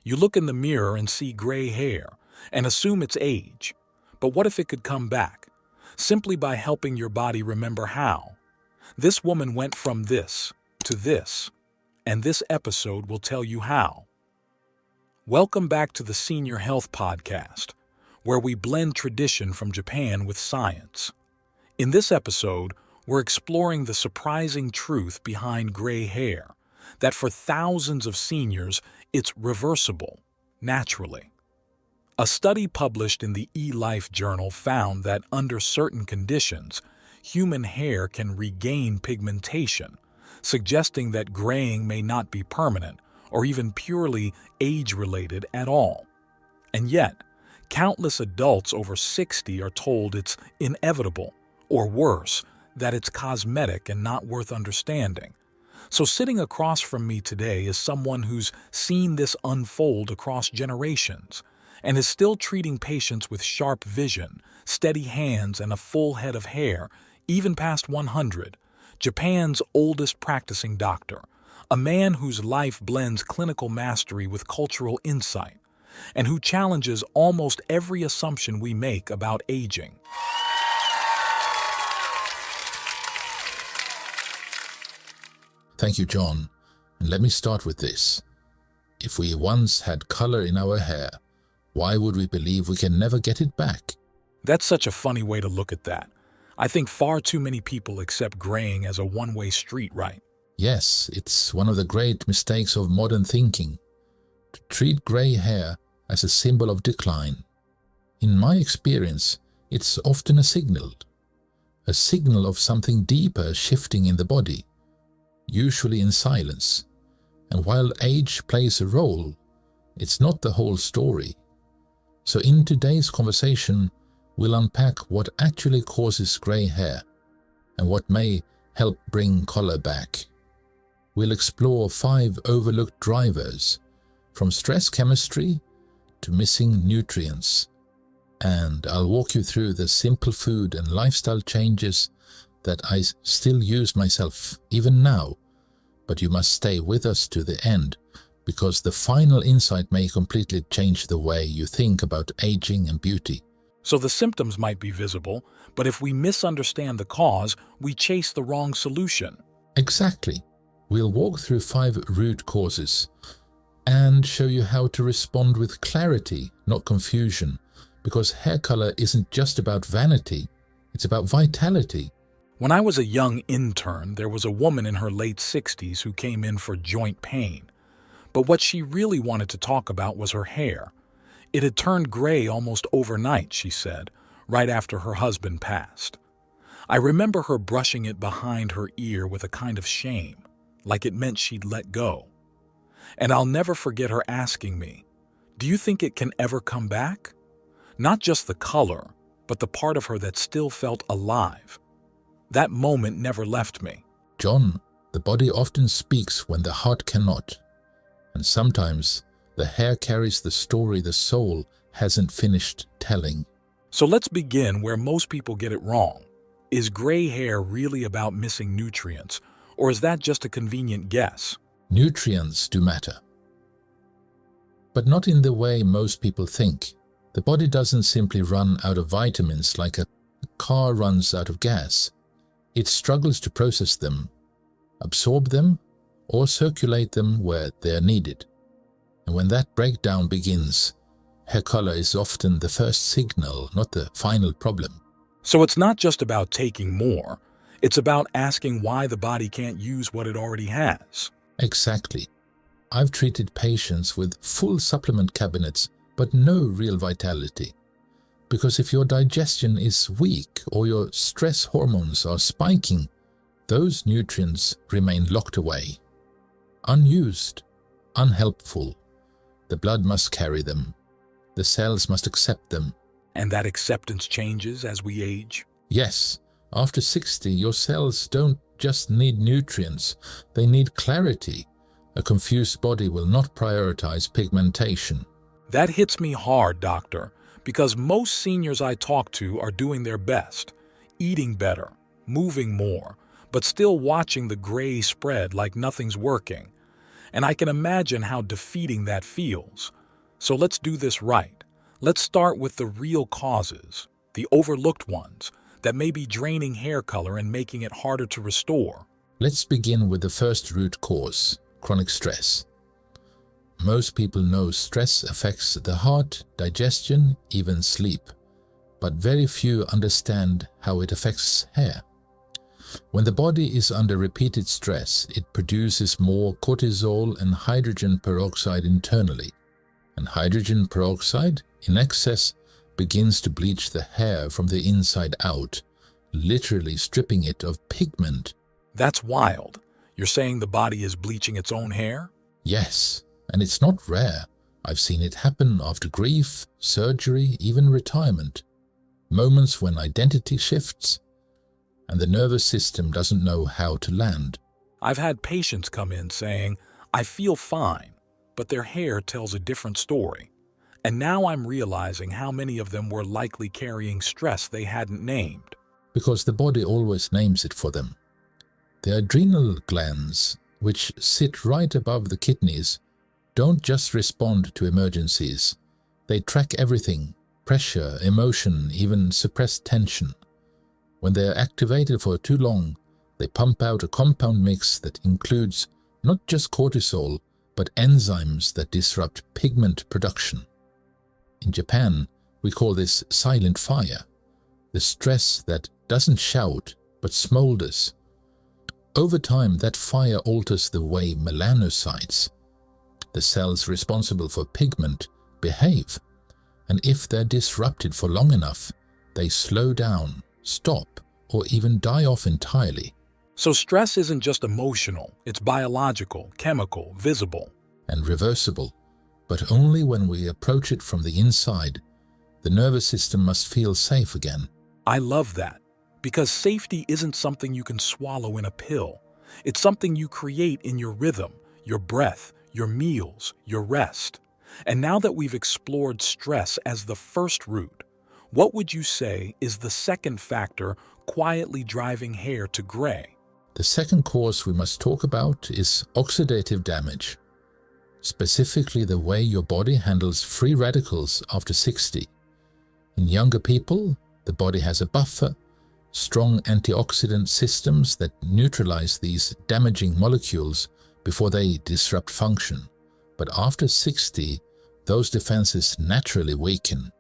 You look in the mirror and see gray hair and assume it's age. But what if it could come back? Simply by helping your body remember how. This woman went from this to this, and this episode will tell you how. Welcome back to the Senior Health Podcast, where we blend tradition from Japan with science. In this episode, we're exploring the surprising truth behind gray hair, that for thousands of seniors, it's reversible, naturally. A study published in the eLife journal found that under certain conditions, human hair can regain pigmentation, suggesting that graying may not be permanent or even purely age-related at all. And yet, countless adults over 60 are told it's inevitable, or worse, that it's cosmetic and not worth understanding. So sitting across from me today is someone who's seen this unfold across generations and is still treating patients with sharp vision, steady hands, and a full head of hair, even past 100, Japan's oldest practicing doctor, a man whose life blends clinical mastery with cultural insight, and who challenges almost every assumption we make about aging. Thank you, John. And let me start with this. If we once had color in our hair, why would we believe we can never get it back? That's such a funny way to look at that. I think far too many people accept graying as a one-way street, right? Yes, it's one of the great mistakes of modern thinking, to treat gray hair as a symbol of decline. In my experience, it's often a signal of something deeper shifting in the body, usually in silence. And while age plays a role, it's not the whole story. So in today's conversation, we'll unpack what actually causes gray hair and what may help bring color back. We'll explore 5 overlooked drivers, from stress chemistry to missing nutrients. And I'll walk you through the simple food and lifestyle changes that I still use myself, even now. But you must stay with us to the end, because the final insight may completely change the way you think about aging and beauty. So the symptoms might be visible, but if we misunderstand the cause, we chase the wrong solution. Exactly. We'll walk through 5 root causes and show you how to respond with clarity, not confusion, because hair color isn't just about vanity, it's about vitality. When I was a young intern, there was a woman in her late 60s who came in for joint pain. But what she really wanted to talk about was her hair. It had turned gray almost overnight, she said, right after her husband passed. I remember her brushing it behind her ear with a kind of shame, like it meant she'd let go. And I'll never forget her asking me, "Do you think it can ever come back?" Not just the color, but the part of her that still felt alive. That moment never left me. John, the body often speaks when the heart cannot. And sometimes the hair carries the story the soul hasn't finished telling. So let's begin where most people get it wrong. Is gray hair really about missing nutrients, or is that just a convenient guess? Nutrients do matter, but not in the way most people think. The body doesn't simply run out of vitamins like a car runs out of gas. It struggles to process them, absorb them, or circulate them where they are needed. And when that breakdown begins, hair color is often the first signal, not the final problem. So it's not just about taking more. It's about asking why the body can't use what it already has. Exactly. I've treated patients with full supplement cabinets, but no real vitality. Because if your digestion is weak or your stress hormones are spiking, those nutrients remain locked away. Unused, unhelpful. The blood must carry them. The cells must accept them. And that acceptance changes as we age? Yes. After 60, your cells don't just need nutrients, they need clarity. A confused body will not prioritize pigmentation. That hits me hard, doctor, because most seniors I talk to are doing their best, eating better, moving more, but still watching the gray spread like nothing's working. And I can imagine how defeating that feels. So let's do this right. Let's start with the real causes, the overlooked ones, that may be draining hair color and making it harder to restore. Let's begin with the first root cause, chronic stress. Most people know stress affects the heart, digestion, even sleep, but very few understand how it affects hair. When the body is under repeated stress, it produces more cortisol and hydrogen peroxide internally, and hydrogen peroxide in excess begins to bleach the hair from the inside out, literally stripping it of pigment. That's wild. You're saying the body is bleaching its own hair? Yes, and it's not rare. I've seen it happen after grief, surgery, even retirement. Moments when identity shifts and the nervous system doesn't know how to land. I've had patients come in saying, I feel fine, but their hair tells a different story. And now I'm realizing how many of them were likely carrying stress they hadn't named. Because the body always names it for them. The adrenal glands, which sit right above the kidneys, don't just respond to emergencies. They track everything: pressure, emotion, even suppressed tension. When they are activated for too long, they pump out a compound mix that includes not just cortisol, but enzymes that disrupt pigment production. In Japan, we call this silent fire, the stress that doesn't shout but smolders. Over time, that fire alters the way melanocytes, the cells responsible for pigment, behave, and if they're disrupted for long enough, they slow down, stop, or even die off entirely. So stress isn't just emotional, it's biological, chemical, visible. And reversible, but only when we approach it from the inside. The nervous system must feel safe again. I love that, because safety isn't something you can swallow in a pill. It's something you create in your rhythm, your breath, your meals, your rest. And now that we've explored stress as the first root, what would you say is the second factor quietly driving hair to gray? The second cause we must talk about is oxidative damage, specifically the way your body handles free radicals after 60. In younger people, the body has a buffer, strong antioxidant systems that neutralize these damaging molecules before they disrupt function. But after 60, those defenses naturally weaken,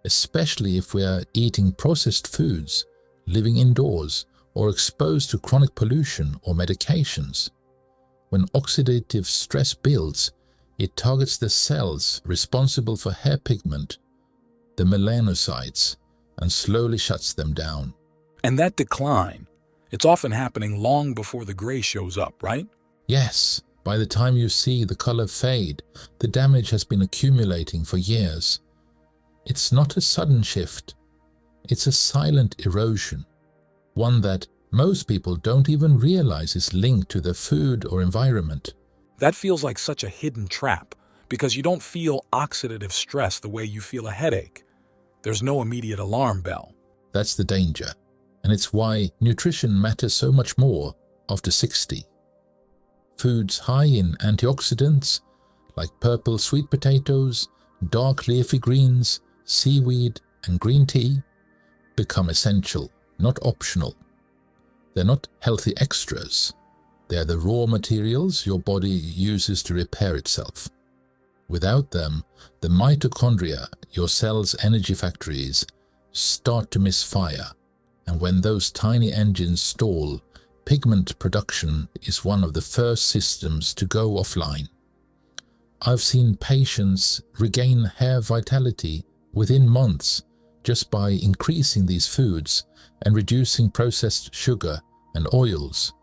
especially if we are eating processed foods, living indoors, or exposed to chronic pollution or medications. When oxidative stress builds, it targets the cells responsible for hair pigment, the melanocytes, and slowly shuts them down. And that decline, it's often happening long before the gray shows up, right? Yes, by the time you see the color fade, the damage has been accumulating for years. It's not a sudden shift. It's a silent erosion, one that most people don't even realize is linked to their food or environment. That feels like such a hidden trap, because you don't feel oxidative stress the way you feel a headache. There's no immediate alarm bell. That's the danger, and it's why nutrition matters so much more after 60. Foods high in antioxidants, like purple sweet potatoes, dark leafy greens, seaweed, and green tea, become essential, not optional. They're not healthy extras. They're the raw materials your body uses to repair itself. Without them, the mitochondria, your cell's energy factories, start to misfire, and when those tiny engines stall, pigment production is one of the first systems to go offline. I've seen patients regain hair vitality within months just by increasing these foods and reducing processed sugar and oils.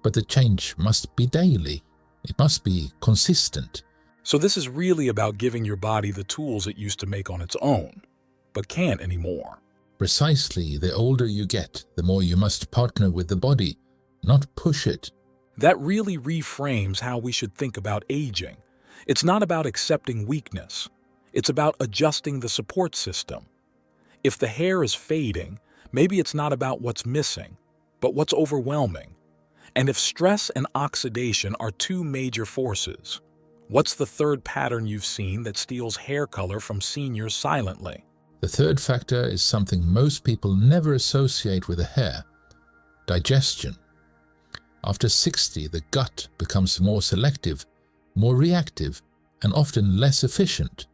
But the change must be daily. It must be consistent. So this is really about giving your body the tools it used to make on its own, but can't anymore. Precisely, the older you get, the more you must partner with the body, not push it. That really reframes how we should think about aging. It's not about accepting weakness. It's about adjusting the support system. If the hair is fading, maybe it's not about what's missing, but what's overwhelming. And if stress and oxidation are two major forces, what's the third pattern you've seen that steals hair color from seniors silently? The third factor is something most people never associate with the hair: digestion. After 60, the gut becomes more selective, more reactive, and often less efficient.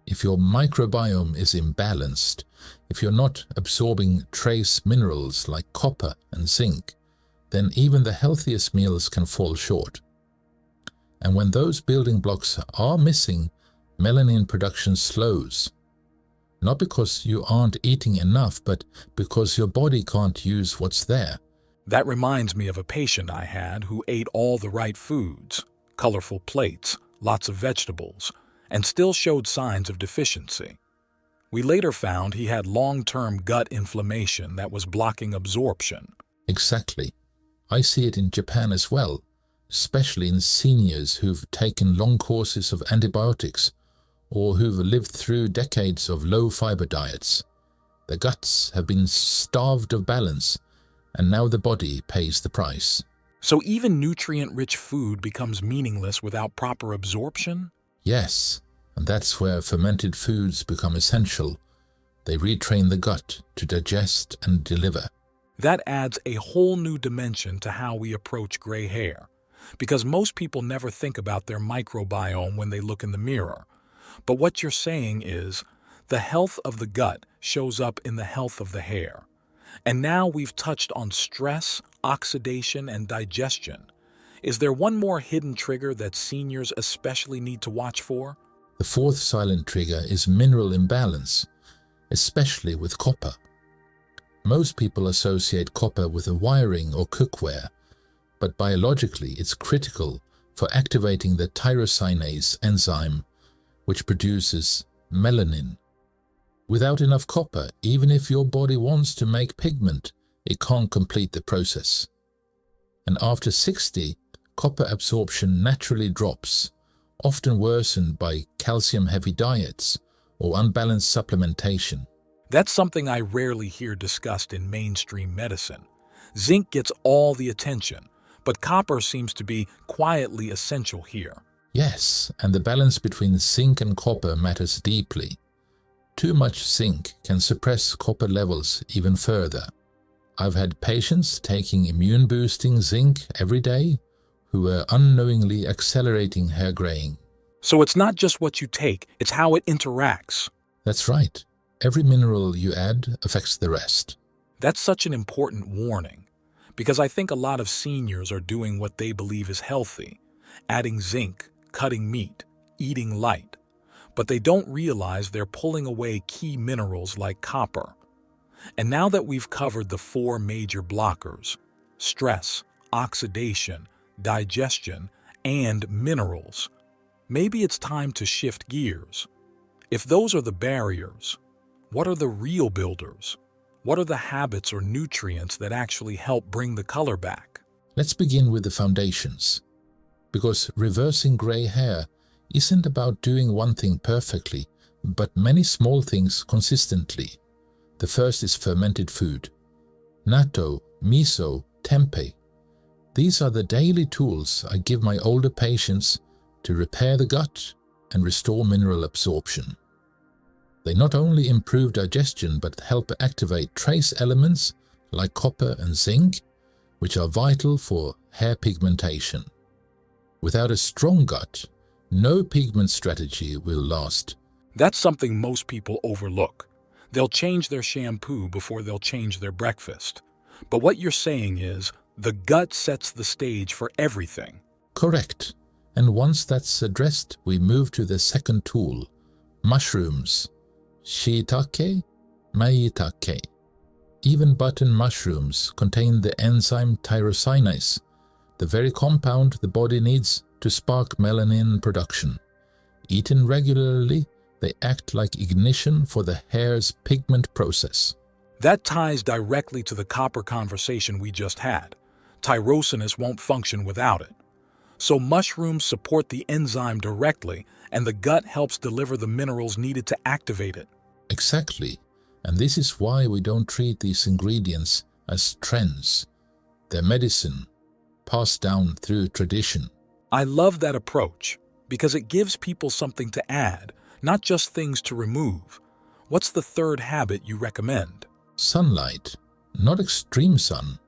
If your microbiome is imbalanced, if you're not absorbing trace minerals like copper and zinc, then even the healthiest meals can fall short. And when those building blocks are missing, melanin production slows. Not because you aren't eating enough, but because your body can't use what's there. That reminds me of a patient I had who ate all the right foods, colorful plates, lots of vegetables, and still showed signs of deficiency. We later found he had long-term gut inflammation that was blocking absorption. Exactly. I see it in Japan as well, especially in seniors who've taken long courses of antibiotics or who've lived through decades of low-fiber diets. Their guts have been starved of balance, and now the body pays the price. So even nutrient-rich food becomes meaningless without proper absorption? Yes, and that's where fermented foods become essential. They retrain the gut to digest and deliver. That adds a whole new dimension to how we approach gray hair, because most people never think about their microbiome when they look in the mirror. But what you're saying is, the health of the gut shows up in the health of the hair. And now we've touched on stress, oxidation, and digestion. Is there one more hidden trigger that seniors especially need to watch for? The fourth silent trigger is mineral imbalance, especially with copper. Most people associate copper with wiring or cookware, but biologically it's critical for activating the tyrosinase enzyme, which produces melanin. Without enough copper, even if your body wants to make pigment, it can't complete the process. And after 60, copper absorption naturally drops, often worsened by calcium-heavy diets or unbalanced supplementation. That's something I rarely hear discussed in mainstream medicine. Zinc gets all the attention, but copper seems to be quietly essential here. Yes, and the balance between zinc and copper matters deeply. Too much zinc can suppress copper levels even further. I've had patients taking immune-boosting zinc every day who were unknowingly accelerating hair graying. So it's not just what you take, it's how it interacts. That's right. Every mineral you add affects the rest. That's such an important warning, because I think a lot of seniors are doing what they believe is healthy, adding zinc, cutting meat, eating light, but they don't realize they're pulling away key minerals like copper. And now that we've covered the four major blockers, stress, oxidation, digestion, and minerals, maybe it's time to shift gears. If those are the barriers, what are the real builders? What are the habits or nutrients that actually help bring the color back? Let's begin with the foundations. Because reversing gray hair isn't about doing one thing perfectly, but many small things consistently. The first is fermented food. Natto, miso, tempeh. These are the daily tools I give my older patients to repair the gut and restore mineral absorption. They not only improve digestion but help activate trace elements like copper and zinc, which are vital for hair pigmentation. Without a strong gut, no pigment strategy will last. That's something most people overlook. They'll change their shampoo before they'll change their breakfast. But what you're saying is, the gut sets the stage for everything. Correct. And once that's addressed, we move to the second tool, mushrooms. Shiitake, maitake. Even button mushrooms contain the enzyme tyrosinase, the very compound the body needs to spark melanin production. Eaten regularly, they act like ignition for the hair's pigment process. That ties directly to the copper conversation we just had. Tyrosinase won't function without it. So mushrooms support the enzyme directly, and the gut helps deliver the minerals needed to activate it. Exactly. And this is why we don't treat these ingredients as trends. They're medicine, passed down through tradition. I love that approach because it gives people something to add, not just things to remove. What's the third habit you recommend? Sunlight. Not extreme sun,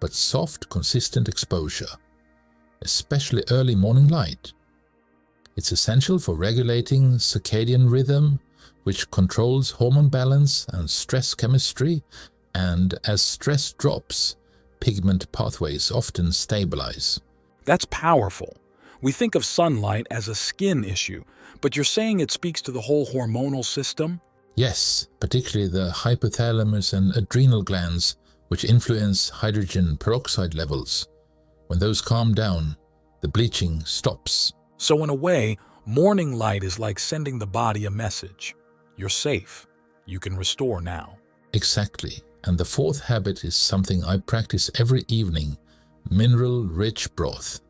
but soft, consistent exposure, especially early morning light. It's essential for regulating circadian rhythm, which controls hormone balance and stress chemistry, and as stress drops, pigment pathways often stabilize. That's powerful. We think of sunlight as a skin issue, but you're saying it speaks to the whole hormonal system? Yes, particularly the hypothalamus and adrenal glands, which influence hydrogen peroxide levels. When those calm down, the bleaching stops. So in a way, morning light is like sending the body a message. You're safe. You can restore now. Exactly. And the fourth habit is something I practice every evening: mineral-rich broth,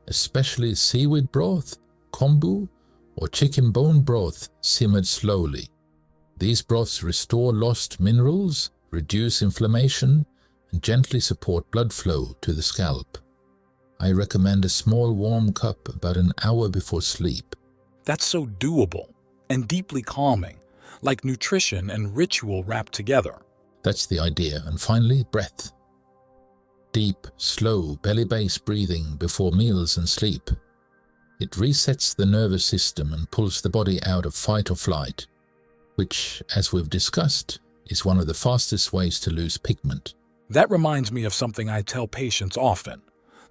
especially seaweed broth, kombu, or chicken bone broth simmered slowly. These broths restore lost minerals, reduce inflammation, and gently support blood flow to the scalp. I recommend a small warm cup about an hour before sleep. That's so doable and deeply calming, like nutrition and ritual wrapped together. That's the idea. And finally, breath. Deep, slow, belly-based breathing before meals and sleep. It resets the nervous system and pulls the body out of fight or flight, which, as we've discussed, is one of the fastest ways to lose pigment. That reminds me of something I tell patients often.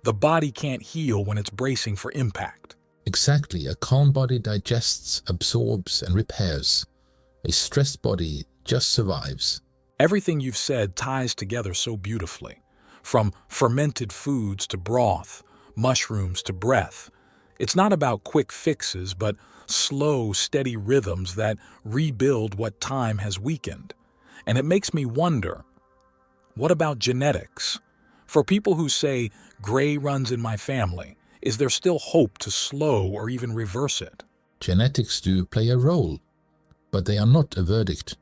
The body can't heal when it's bracing for impact. Exactly. A calm body digests, absorbs, and repairs. A stressed body just survives. Everything you've said ties together so beautifully. From fermented foods to broth, mushrooms to breath. It's not about quick fixes, but slow, steady rhythms that rebuild what time has weakened. And it makes me wonder, what about genetics? For people who say, gray runs in my family, is there still hope to slow or even reverse it? Genetics do play a role, but they are not a verdict.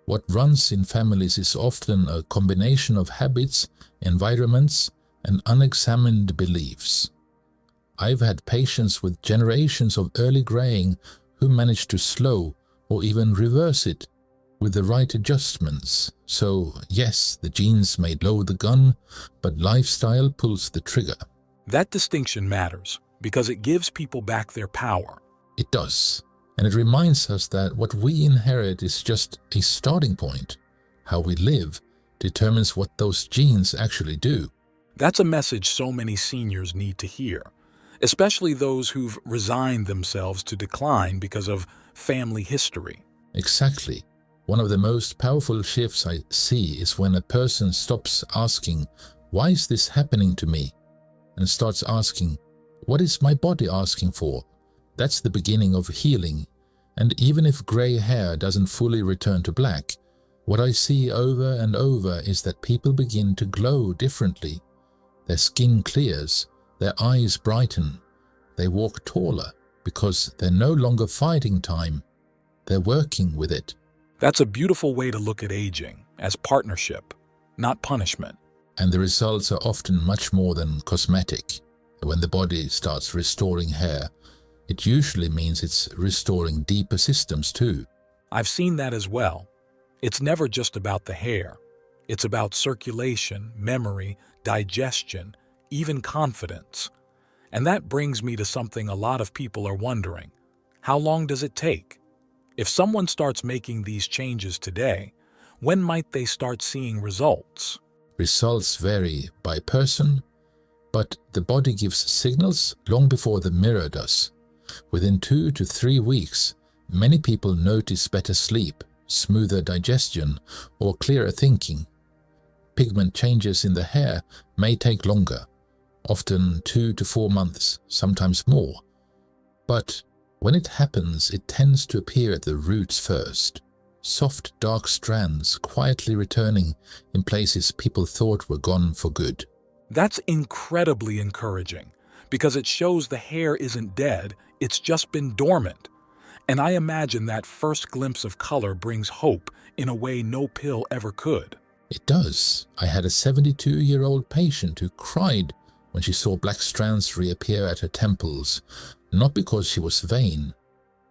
What runs in families is often a combination of habits, environments, and unexamined beliefs. I've had patients with generations of early graying who managed to slow or even reverse it with the right adjustments. So yes, the genes may load the gun, but lifestyle pulls the trigger. That distinction matters because it gives people back their power. It does. And it reminds us that what we inherit is just a starting point. How we live determines what those genes actually do. That's a message so many seniors need to hear, especially those who've resigned themselves to decline because of family history. Exactly. One of the most powerful shifts I see is when a person stops asking, "Why is this happening to me?" and starts asking, "What is my body asking for?" That's the beginning of healing. And even if gray hair doesn't fully return to black, what I see over and over is that people begin to glow differently. Their skin clears, their eyes brighten, they walk taller because they're no longer fighting time, they're working with it. That's a beautiful way to look at aging, as partnership, not punishment. And the results are often much more than cosmetic. When the body starts restoring hair, it usually means it's restoring deeper systems too. I've seen that as well. It's never just about the hair. It's about circulation, memory, digestion, even confidence. And that brings me to something a lot of people are wondering. How long does it take? If someone starts making these changes today, when might they start seeing results? Results vary by person, but the body gives signals long before the mirror does. Within 2 to 3 weeks, many people notice better sleep, smoother digestion, or clearer thinking. Pigment changes in the hair may take longer, often 2 to 4 months, sometimes more. But when it happens, it tends to appear at the roots first. Soft, dark strands quietly returning in places people thought were gone for good. That's incredibly encouraging because it shows the hair isn't dead, it's just been dormant. And I imagine that first glimpse of color brings hope in a way no pill ever could. It does. I had a 72-year-old patient who cried when she saw black strands reappear at her temples, not because she was vain,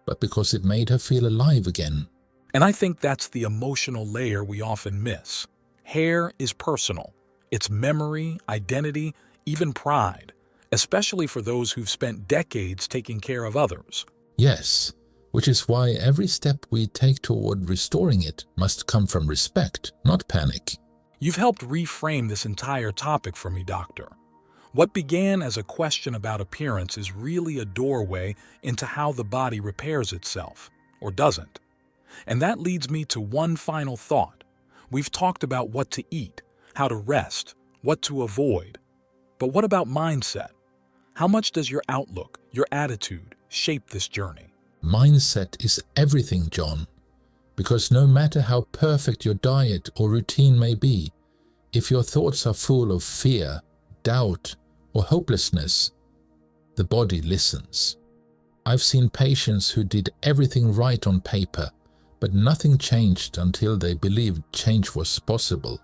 but because it made her feel alive again. And I think that's the emotional layer we often miss. Hair is personal. It's memory, identity, even pride, especially for those who've spent decades taking care of others. Yes, which is why every step we take toward restoring it must come from respect, not panic. You've helped reframe this entire topic for me, Doctor. What began as a question about appearance is really a doorway into how the body repairs itself, or doesn't. And that leads me to one final thought. We've talked about what to eat, how to rest, what to avoid. But what about mindset? How much does your outlook, your attitude, shape this journey? Mindset is everything, John. Because no matter how perfect your diet or routine may be, if your thoughts are full of fear, doubt, or hopelessness, the body listens. I've seen patients who did everything right on paper, but nothing changed until they believed change was possible.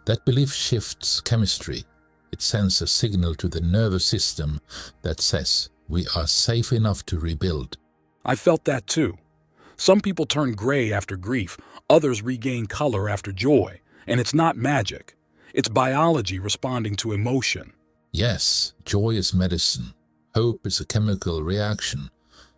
That belief shifts chemistry. It sends a signal to the nervous system that says we are safe enough to rebuild. I felt that too. Some people turn gray after grief, others regain color after joy, and it's not magic. It's biology responding to emotion. Yes, joy is medicine. Hope is a chemical reaction.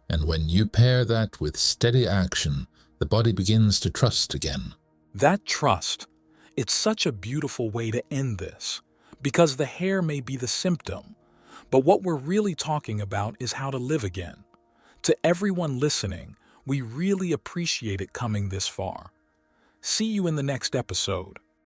And when you pair that with steady action, the body begins to trust again. That trust, it's such a beautiful way to end this, because the hair may be the symptom, but what we're really talking about is how to live again. To everyone listening, we really appreciate it coming this far. See you in the next episode.